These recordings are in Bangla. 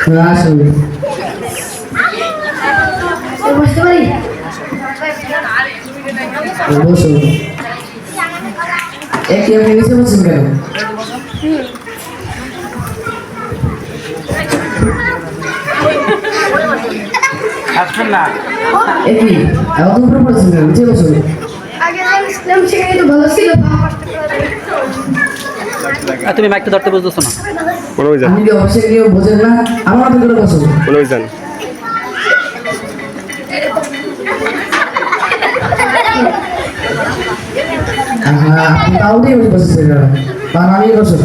আসুন বসতে পারি? বসুন। একই আপনি নিচে বসছেন কেন? একই এত উপরে পড়ছেন কেন? নিচে বসুন। আগে ইসলাম শিখাই তো ভালো ছিল। তুমি মাইকটা ধরতে বুঝতেছো না? আপনি কি অবশ্যই কেউ বোঝেন না? আমার মতো করে বসুন। আপনি তাও দিয়ে বসেছেন কেন? বা নামিয়ে বসুন।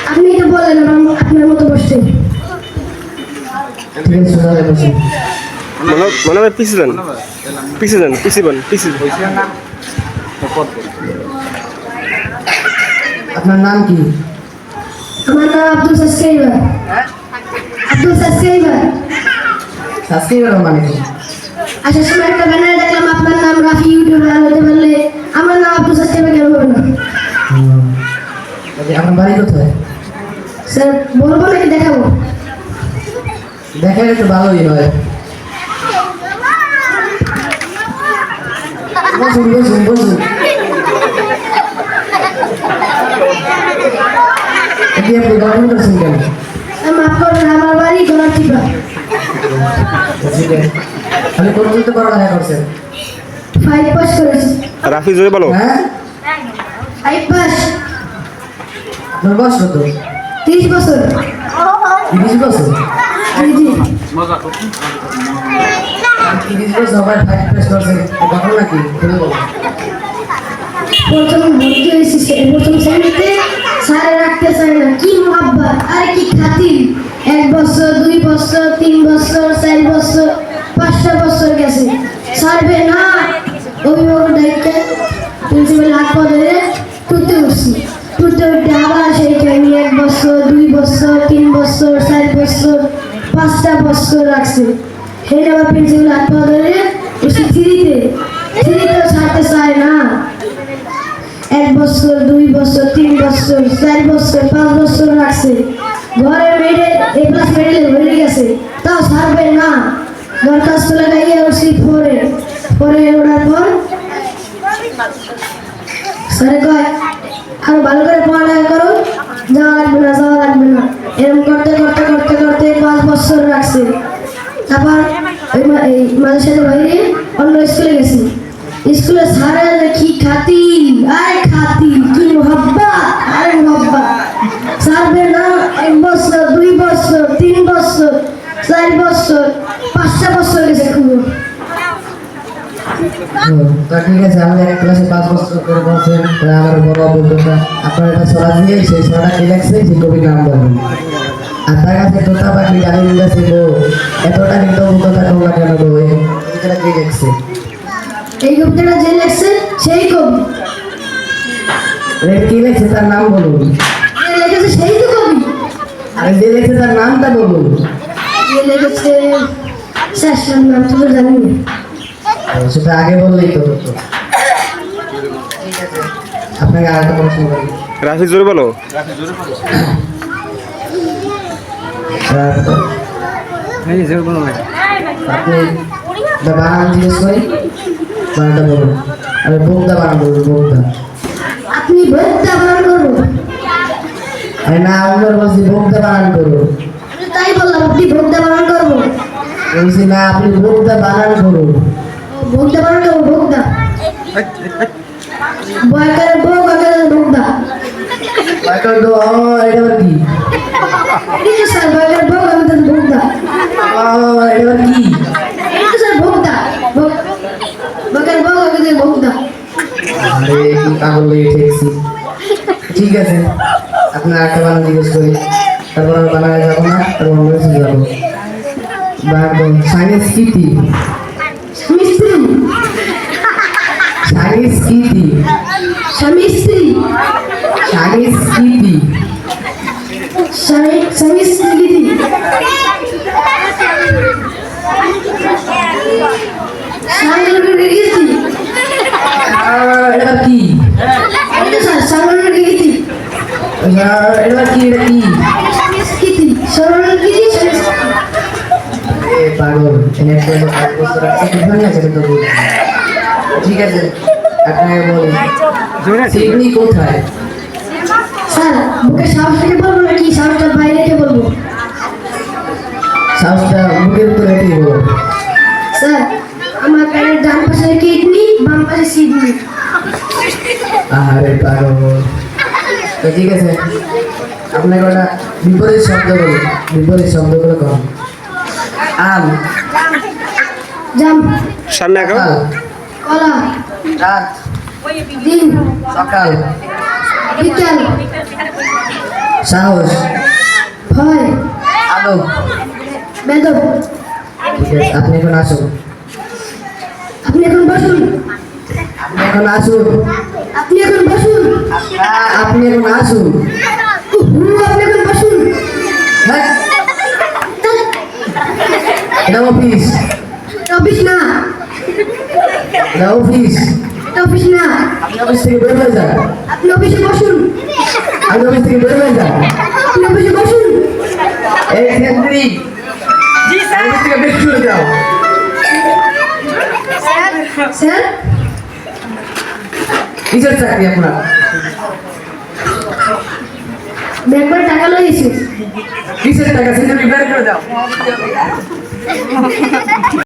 আপনি তো বলেন আপনার মতো বসতে। ঠিক আছে, সোজা হয়ে বসুন। মনে হয় পিছিয়ে যান, পিছিয়ে আপনার নাম কি? আমার নাম Abdul subscriber. Abdul subscriber. Subscriber মানে কি? আসার সময় একটা ব্যানারে দেখলাম আপনার নাম রাফি ইউটিউবার হতে পারলে আমার নাম আব্দুল সাবস্ক্রাইবার কেন হবে না? আপনার বাড়ি কোথায়? স্যার বলবো নাকি দেখাবো? দেখালে তো ভালোই হয়। বসুন বসুন বসুন। এটি আপনি গঠন করছেন কেন? মাফ করবেন, আমার বাড়ি গলাচিপা। আপনি কোন পর্যন্ত পড়ালেখা করছেন? 5 পাস করেছি। রাফি জোরে বলো। হ্যাঁ, 5 পাস। আপনার বয়স কত? 30 বছর। 30 বছর? জি জি। 30 বছর আবার 5 পাস করছেন, ঘটনা কি? খুলে বলুন। প্রথম ভর্তি হয়েছি প্রথম শ্রেণীতে, স্যার রাখতে চায় না, কি মহাব্বত আর কি খাতির। 1 বছর 2 বছর 3 বছর 4 বছর 5টা বছর গেছে, ছাড়বে না। অভিভাবক দায়িত্বে প্রিন্সিপাল হাত পা ধরে টুটতে উঠছি, টুটতে উঠতে আবার সেইখানে 1 বছর 2 বছর 3 বছর 4 বছর 5টা বছর রাখছে। সেই আবার প্রিন্সিপাল হাত পা ধরে উঠছি থ্রিতেও ছাড়তে চায় না। 1 বছর 2 বছর 3 বছর 4 বছর 5 বছর রাখছে। ঘরে মেডেল এ প্লাস মেডেল হয়ে গেছে, তাও ছাড়বে না। দরখাস্ত লাগাইয়ে উঠছি পরে ওঠার পর স্যার কয় আরো ভালো করে পড়ালেখা করো, যাওয়া লাগবে না। এরকম করতে 5 বছর রাখছে। তারপর এই মাঝে সাথে বাইরে অন্য স্কুলে গেছি। স্কুলে স্যারের কি খাতির, কি মোহাব্বত, ছাড়বে না। 1 বছর 2 বছর 3 বছর 4 বছর 5টা বছর গেছে খুব। তা ঠিক আছে, আমি এক ক্লাসে 5 বছর করে বলছেন, আমার বড় অভিজ্ঞতা। আপনার একটা ছড়া দিয়ে সেই ছড়াটা কি লাগছে সেই কবির নাম বলবেন। আর তার কাছে তোতা পাখি জানি গেছে গো, এতটা কিন্তু অভিজ্ঞতা তোমরা কেন গো? এই কবিতাটা কি লিখছে? এই কবিতাটা যে লেখছে সেই কবি। কি লিখছে তার নাম বলুন। যে লেখেছে সেই তো কবি। আর যে লিখছে তার নামটা বলুন। যে লেখেছে শেষের নাম তো জানি না। সেটা আগে বললেই তো হতো। ঠিক আছে, আপনাকে আর একটা প্রশ্ন করি। রাফি জোরে বলো। আপনি বানান জিজ্ঞেস করি, বানানটা বলুন। আমি বোগদা বানান বলবো, বোগদা। আপনি ভোক্তা বানান করবো? আমি না আপনার বলছি বোগদা বানান করবো। আমি তাই বললাম আপনি ভোক্তা বানান করবো। বলছি না, আপনি বোগদা বানান করুন। ভোক্তা বানান করবো, ভোক্তা। বয়কারের বউ কাকারের ভোক্তা। এখন তো এটা আবার কি? এই তো স্যার বয়কারের বউ কাকারের ভোক্তা। এটা আবার কি? এই তো স্যার ভোক্তা। বয়কারের বউ কাকারের ভোক্তা। আরে কি পাগল হয়ে ঠেকছি। ঠিক আছে, আপনার একটা বানান জিজ্ঞেস করি, তারপর আমি বানায় যাবো না, তারপর অন্য কিছু যাবো। সংস্কৃতি। স্বামী স্ত্রী। সংস্কৃতি। স্বামী স্ত্রী। সংস্কৃতি। স্বামী স্ত্রী। এটা কি? স্বামী স্ত্রী। এটা কি? এটা কি? সংস্কৃতি। স্মরণ পাগল এখানে একটা 5 বছর আছে কিভাবে না সেটা তো বুঝি। ঠিক আছে আপনাকে বলি সিডনি কোথায়? স্যার বুকে সাহস থেকে বলবো নাকি সাহসটা বাইরে রেখে বলবো? সাহসটা মুখের উপরে রেখে বলো। স্যার আমার কানের ডান পাশে কিডনি বাম পাশে সিডনি। আরে পাগল তো ঠিক আছে আপনাকে ওটা বিপরীত শব্দগুলো কম। আম জাম সামনে আঁকাও। সকাল কলা রাত দিন সকাল বিকাল সাহস ভয় আলো। বেদব। ঠিক আছে আপনি এখন আসুন। আপনি এখন বসুন। আপনি এখন আসুন। আপনি এখন বসুন। আপনি এখন আসুন। আপনি এখন বসুন। হ্যাঁ এটা অফিস। এটা অফিস না। এটা অফিস। এটা অফিস না। আপনি অফিস থেকে বের হয়ে যান। আপনি অফিসে বসুন। আপনি অফিস থেকে বের হয়ে যান। আপনি অফিসে বসুন। এই ক্ষেত্রে অফিস থেকে বের করে যাও। স্যার কিসের চাকরি আপনার? ব্যাগ করে টাকা লইছি। কিসের টাকা সেটা বের করে দাও।